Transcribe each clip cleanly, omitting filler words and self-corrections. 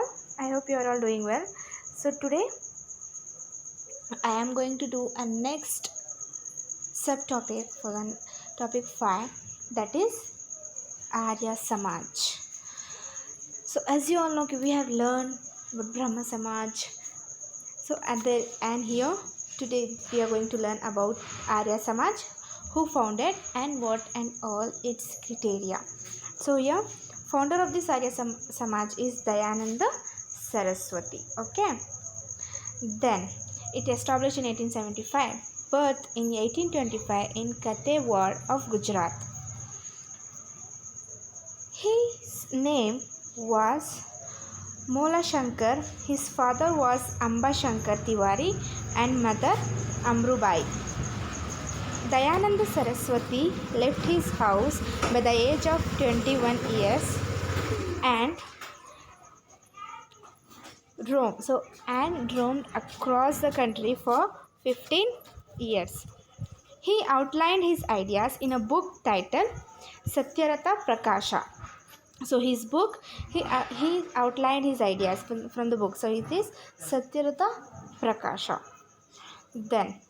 all. I hope you are all doing well. So today I am going to do a next subtopic for the topic 5, that is Arya Samaj. So as you all know, we have learned about Brahma Samaj. So at the end here today we are going to learn about Arya Samaj, who founded and what and all its criteria. So here founder of this Arya Samaj is Dayananda Saraswati. Okay. Then it established in 1875, birth in 1825 in Katewar of Gujarat. His name was Mola Shankar. His father was Amba Shankar Tiwari and mother Amrubai. Dayananda Saraswati left his house by the age of 21 years and roamed across the country for 15 years. He outlined his ideas in a book titled Satyartha Prakasha. So his book, he outlined his ideas from the book. So it is Satyartha Prakasha. Then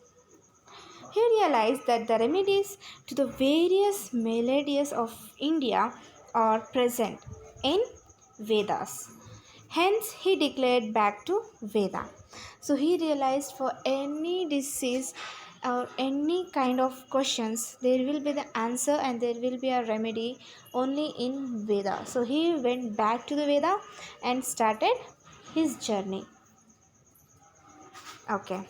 he realized that the remedies to the various maladies of India are present in Vedas. Hence, he declared back to Veda. So he realized for any disease or any kind of questions, there will be the answer and there will be a remedy only in Veda. So he went back to the Veda and started his journey. Okay.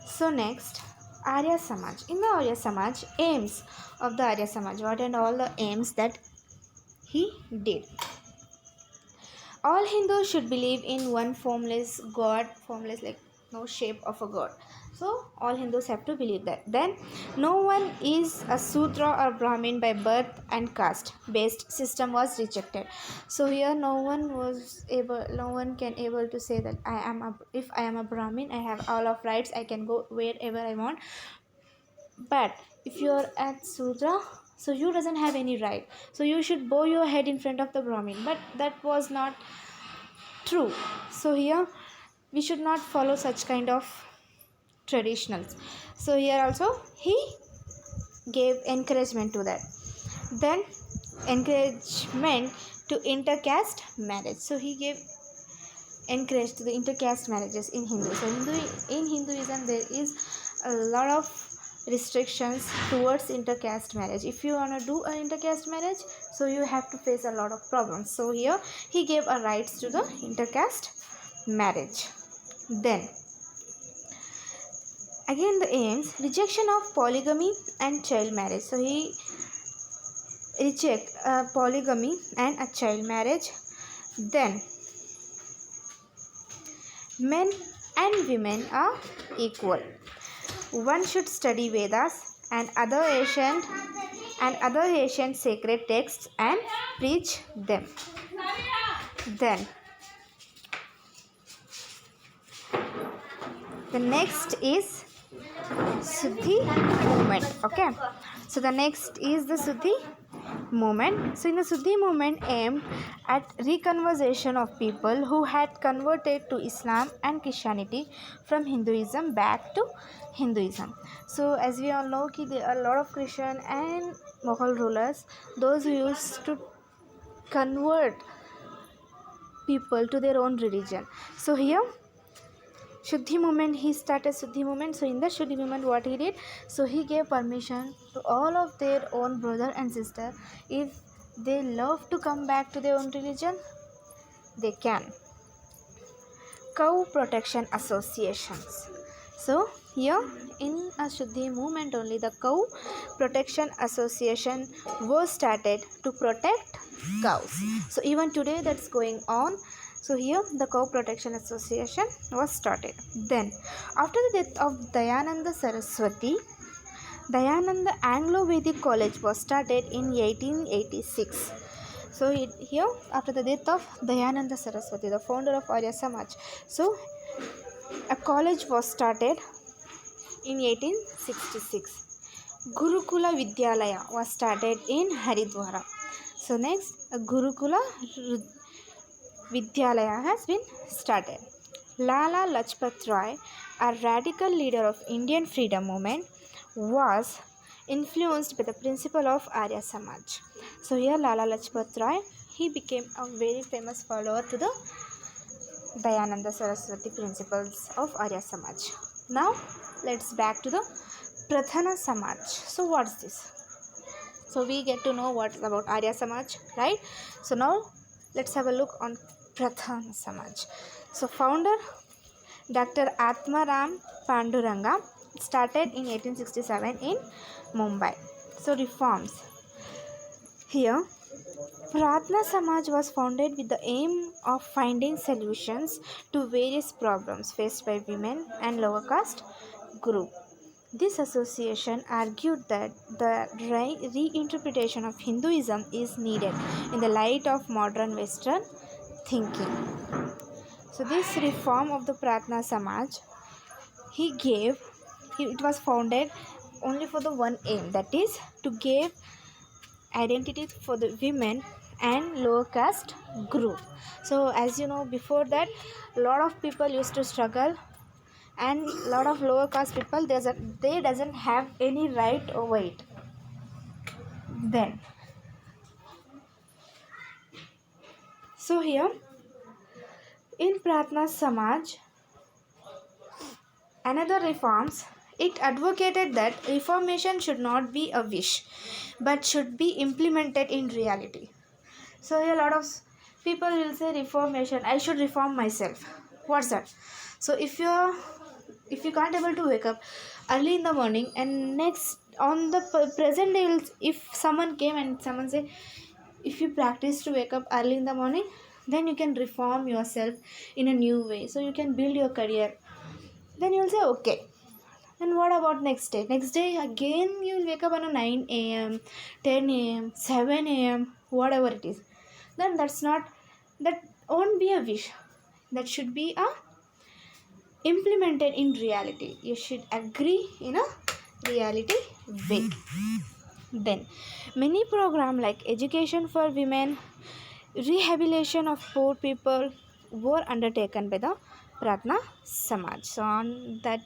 So next, Arya Samaj. In the Arya Samaj, aims of the Arya Samaj, what and all the aims that he did. All Hindus should believe in one formless God, formless like no shape of a God. So all Hindus have to believe that. Then no one is a Sudra or Brahmin by birth and caste based system was rejected. So here no one can able to say that if I am a Brahmin, I have all of rights, I can go wherever I want. But if you are at Sudra, so you doesn't have any right, so you should bow your head in front of the Brahmin. But that was not true. So here we should not follow such kind of traditionals. So here also he gave encouragement to that. Then encouragement to intercaste marriage. So he gave encourage to the intercaste marriages in Hindu. So in Hinduism there is a lot of restrictions towards intercaste marriage. If you want to do an intercaste marriage, so you have to face a lot of problems. So here he gave a rights to the intercaste marriage. Then again the aims, rejection of polygamy and child marriage. So he reject polygamy and a child marriage. Then men and women are equal. One should study Vedas and other ancient sacred texts and preach them. Then the next is Shuddhi movement. Okay, so the next is the Shuddhi movement. So in the Shuddhi movement aimed at reconversion of people who had converted to Islam and Christianity from Hinduism back to Hinduism. So as we all know, there are a lot of Christian and Mughal rulers, those who used to convert people to their own religion. So here Shuddhi movement, he started Shuddhi movement. So in the Shuddhi movement, what he did, so he gave permission to all of their own brother and sister, if they love to come back to their own religion, they can. Cow protection associations. So here in a Shuddhi movement only, the cow protection association was started to protect cows. So even today that's going on. So here the Cow Protection Association was started. Then after the death of Dayananda Saraswati, Dayananda Anglo-Vedic College was started in 1886. So here after the death of Dayananda Saraswati, the founder of Arya Samaj, so a college was started in 1866. Gurukula Vidyalaya was started in Haridwara. So next, a Gurukula Vidyalaya has been started. Lala Lajpat Rai, a radical leader of Indian freedom movement, was influenced by the principle of Arya Samaj. So here Lala Lajpat Rai, he became a very famous follower to the Dayananda Saraswati principles of Arya Samaj. Now let's back to the Prathana Samaj. So what's this? So we get to know what about Arya Samaj, right? So now let's have a look on Prathana Samaj. So founder Dr. Atmaram Panduranga started in 1867 in Mumbai. So reforms. Here Pratna Samaj was founded with the aim of finding solutions to various problems faced by women and lower caste group. This association argued that the reinterpretation of Hinduism is needed in the light of modern Western thinking. So this reform of the Pratna Samaj, it was founded only for the one aim, that is to give identity for the women and lower caste group. So as you know, before that a lot of people used to struggle, and a lot of lower caste people they doesn't have any right over it. Then so here in Pratna Samaj, another reforms, it advocated that reformation should not be a wish but should be implemented in reality. So here a lot of people will say reformation, I should reform myself. What's that? So if you can't able to wake up early in the morning, and next on the present day, if someone came and someone say, if you practice to wake up early in the morning, then you can reform yourself in a new way, so you can build your career. Then you will say okay. Then what about next day? Next day again you will wake up on a 9 a.m, 10 a.m, 7 a.m, whatever it is. Then that won't be a wish, that should be a implemented in reality. You should agree in a reality way. Then many programs like education for women, rehabilitation of poor people were undertaken by the Pratna Samaj. So on that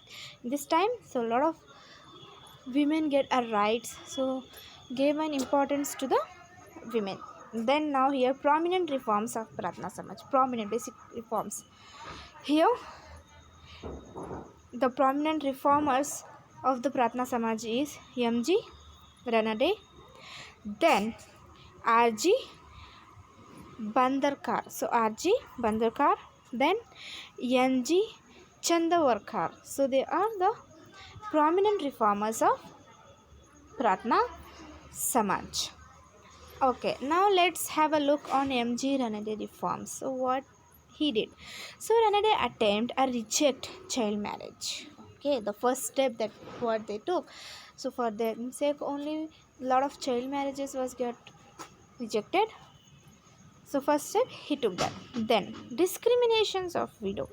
this time, so a lot of women get a rights, so gave an importance to the women. Then now here prominent reforms of Pratna Samaj, prominent basic reforms. Here the prominent reformers of the Pratna Samaj is M.G. Ranade, then R.G. Bandarkar. So R.G. Bandarkar, then N.G. Chandavarkar. So they are the prominent reformers of Pratna Samaj. Okay, now let's have a look on M.G. Ranade reforms. So what he did? So Ranade attempted a reject child marriage. Okay, the first step that what they took. So for their sake only lot of child marriages was get rejected. So first step he took that. Then discriminations of widow.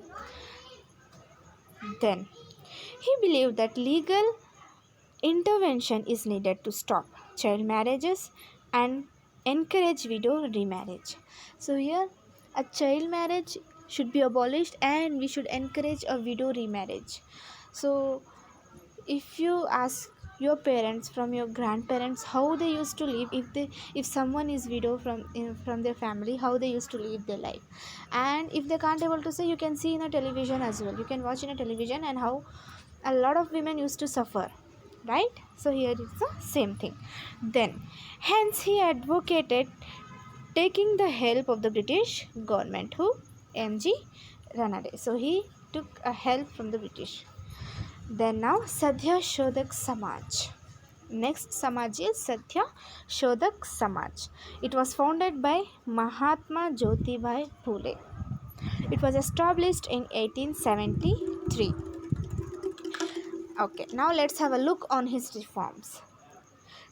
Then he believed that legal intervention is needed to stop child marriages and encourage widow remarriage. So here a child marriage should be abolished and we should encourage a widow remarriage. So if you ask your parents from your grandparents how they used to live, if someone is widow from their family, how they used to live their life, and if they can't able to say, you can see in a television as well, you can watch in a television, and how a lot of women used to suffer, right? So here is the same thing. Then hence he advocated taking the help of the British government. Who? M.G. Ranade. So he took a help from the British. Then now Satya Shodak Samaj. Next Samaj is Satya Shodak Samaj. It was founded by Mahatma Jyotibai Phule. It was established in 1873. Okay, now let's have a look on his reforms.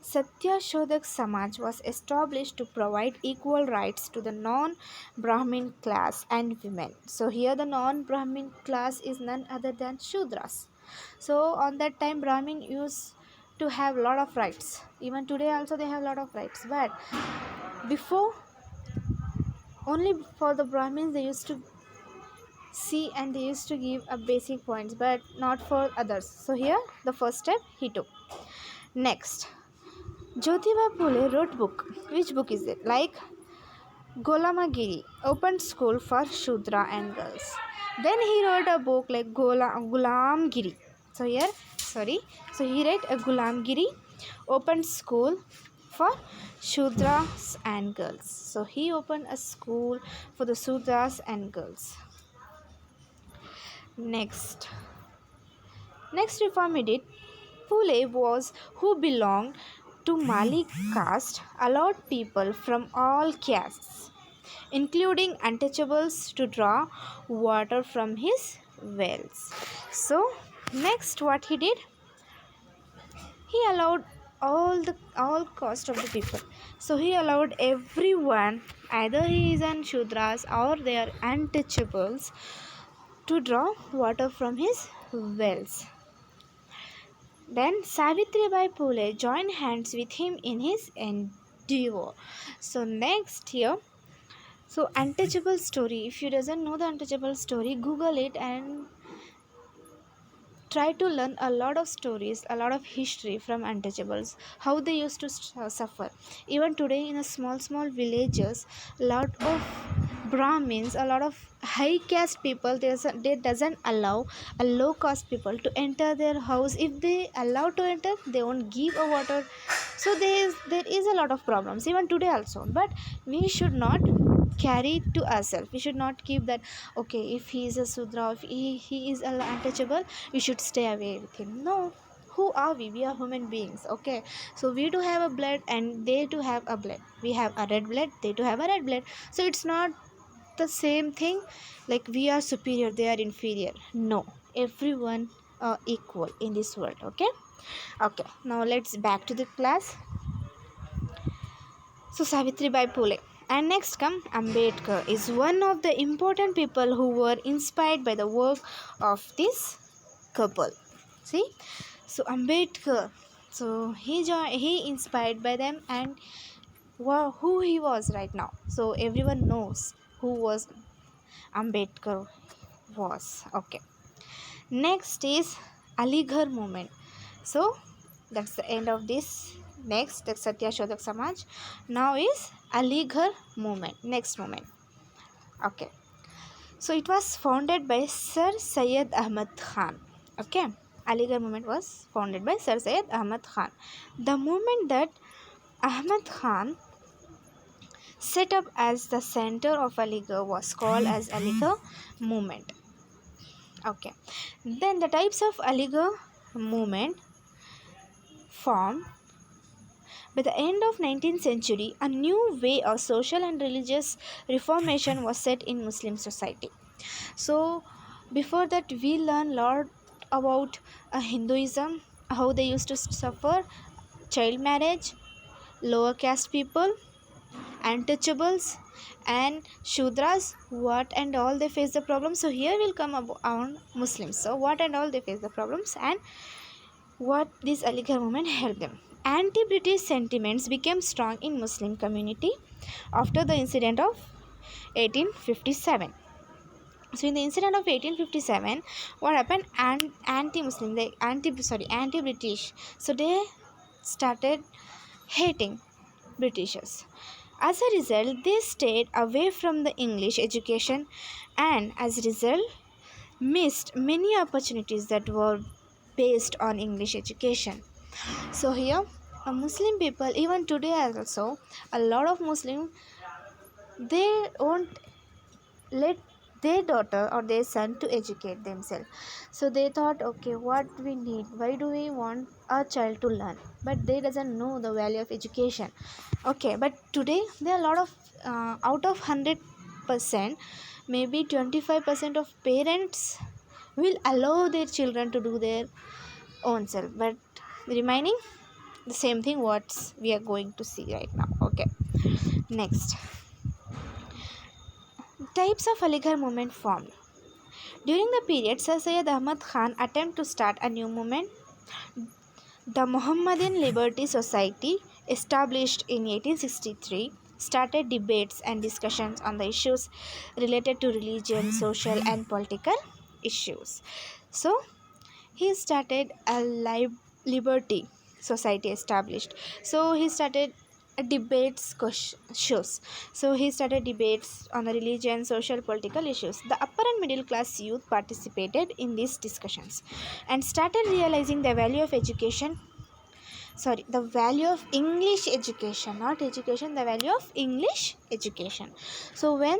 Satya Shodak Samaj was established to provide equal rights to the non-Brahmin class and women. So here the non-Brahmin class is none other than Shudras. So on that time Brahmin used to have lot of rights. Even today also they have lot of rights. But before only for the Brahmins they used to see and they used to give a basic points, but not for others. So here the first step he took. Next, Jyotiba Phule wrote book. Which book is it? Like Golamagiri, opened school for Shudra and girls. Then he wrote a book like Gulamgiri. So here, sorry. So he wrote a Gulamgiri, opened school for Shudras and girls. So he opened a school for the Shudras and girls. Next reform he did. Phule was who belonged to Mali caste, allowed people from all castes, including untouchables, to draw water from his wells. So next what he did, he allowed all caste of the people. So he allowed everyone, either he is an Shudras or they are untouchables, to draw water from his wells. Then Savitribai Phule joined hands with him in his endeavor. So next here, so untouchable story. If you doesn't know the untouchable story, Google it and try to learn a lot of stories, a lot of history from untouchables, how they used to suffer. Even today in a small villages, lot of Brahmins, a lot of high caste people, they doesn't allow a low caste people to enter their house. If they allow to enter, they won't give a water. So there is a lot of problems even today also. But we should not carry it to ourselves. We should not keep that, okay, if he is a Sudra, if he is untouchable, we should stay away with him. No, who are we are human beings, okay? So we do have a blood and they do have a blood. We have a red blood, they do have a red blood. So it's not the same thing like we are superior, they are inferior. No, everyone are equal in this world, okay? Now let's back to the class. So Savitribai Phule. And next come Ambedkar is one of the important people who were inspired by the work of this couple. See, so Ambedkar, so he inspired by them, and who he was right now. So everyone knows who was Ambedkar was. Okay. Next is Aligarh movement. So that's the end of this. Next, the Satya Shodak Samaj. Now is Aligarh movement. Next movement. Okay. So it was founded by Sir Syed Ahmad Khan. Okay. Aligarh movement was founded by Sir Syed Ahmad Khan. The movement that Ahmad Khan set up as the center of Aligarh was called as Aligarh movement. Okay. Then the types of Aligarh movement formed. By the end of 19th century, a new way of social and religious reformation was set in Muslim society. So before that, we learn a lot about Hinduism, how they used to suffer child marriage, lower caste people, untouchables, and Shudras, what and all they face the problems. So here will come on Muslims. So what and all they face the problems and what this Aligarh movement helped them. Anti-British sentiments became strong in Muslim community after the incident of 1857. So in the incident of 1857, what happened? Anti-Muslim, anti-British. So they started hating Britishers. As a result, they stayed away from the English education and as a result missed many opportunities that were based on English education. So here Muslim people, even today also, a lot of Muslim, they won't let their daughter or their son to educate themselves. So they thought, okay, what we need, why do we want our child to learn? But they doesn't know the value of education. Okay, but today there are a lot of out of 100%, maybe 25% of parents will allow their children to do their own self, but remaining the same thing what we are going to see right now. Okay, next, types of Aligarh movement formed. During the period, Sir Syed Ahmad Khan attempted to start a new movement, the Mohammedan Liberty Society, established in 1863, started debates and discussions on the issues related to religion, social, and political issues. So he started a liberty society established. So he started a shows. So he started debates on the religion, social, political issues. The upper and middle class youth participated in these discussions and started realizing the value of education, the value of English education, not education, the value of English education. So when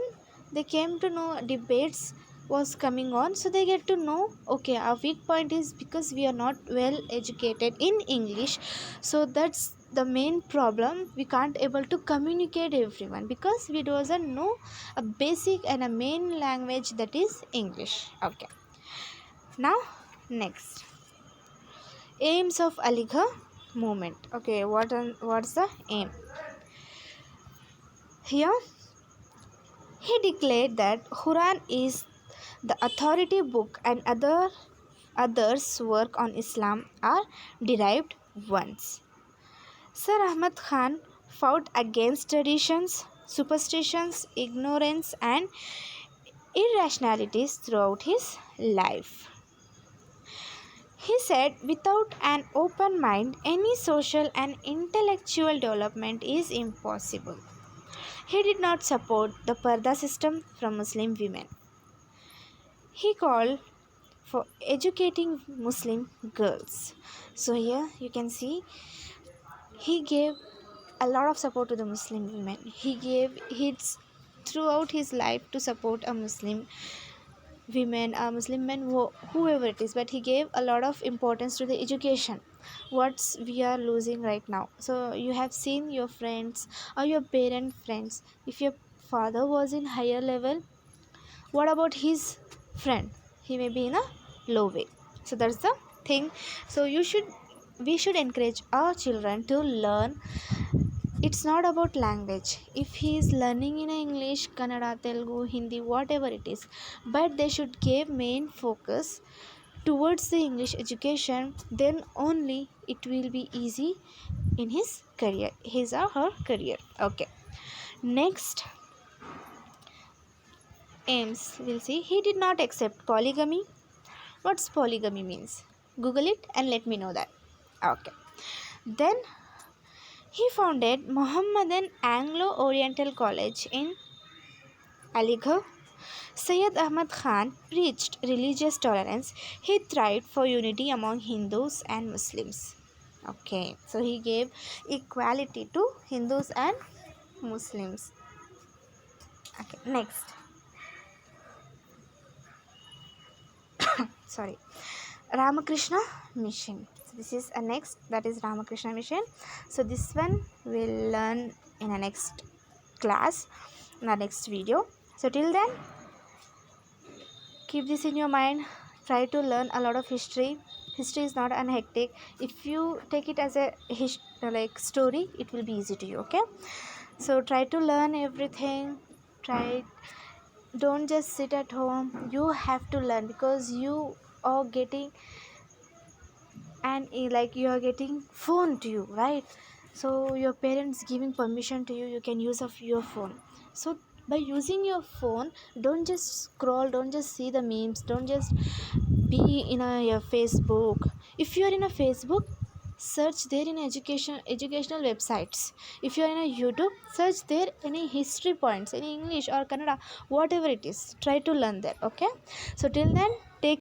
they came to know debates was coming on, so they get to know, okay, our weak point is because we are not well educated in English. So that's the main problem. We can't able to communicate everyone because we doesn't know a basic and a main language, that is English. Okay, now next, aims of Aligarh movement. Okay, what's the aim here? He declared that Quran is the authority book and others work on Islam are derived ones. Sir Ahmad Khan fought against traditions, superstitions, ignorance, and irrationalities throughout his life. He said, without an open mind, any social and intellectual development is impossible. He did not support the Parda system from Muslim women. He called for educating Muslim girls. So here you can see he gave a lot of support to the Muslim women. He gave his throughout his life to support a Muslim women, Muslim men, whoever it is, but he gave a lot of importance to the education, what's we are losing right now. So you have seen your friends or your parent friends, if your father was in higher level, what about his friend? He may be in a low way. So that's the thing. So we should encourage our children to learn. It's not about language. If he is learning in English, Kannada, Telugu, Hindi, whatever it is, but they should give main focus towards the English education, then only it will be easy in his career, his or her career. Okay, next aims, we'll see. He did not accept polygamy. What's polygamy means? Google it and let me know that. Okay, then he founded Mohammedan Anglo-Oriental College in Aligarh. Syed Ahmad Khan preached religious tolerance. He thrived for unity among Hindus and Muslims. Okay, so he gave equality to Hindus and Muslims. Okay, next. Sorry. Ramakrishna Mission. So this is a next, that is Ramakrishna Mission. So this one we'll learn in a next class, in the next video. So till then, keep this in your mind. Try to learn a lot of history. History is not an hectic. If you take it as a story, it will be easy to you. Okay, so try to learn everything. Don't just sit at home. You have to learn, because you are getting you are getting phone to you, right? So your parents giving permission to you, you can use of your phone. So by using your phone, don't just scroll, don't just see the memes, don't just be in your Facebook. If you are in a Facebook, search there in educational websites. If you are in a YouTube, search there any history points, any English or Kannada, whatever it is, try to learn there. Okay, so till then, take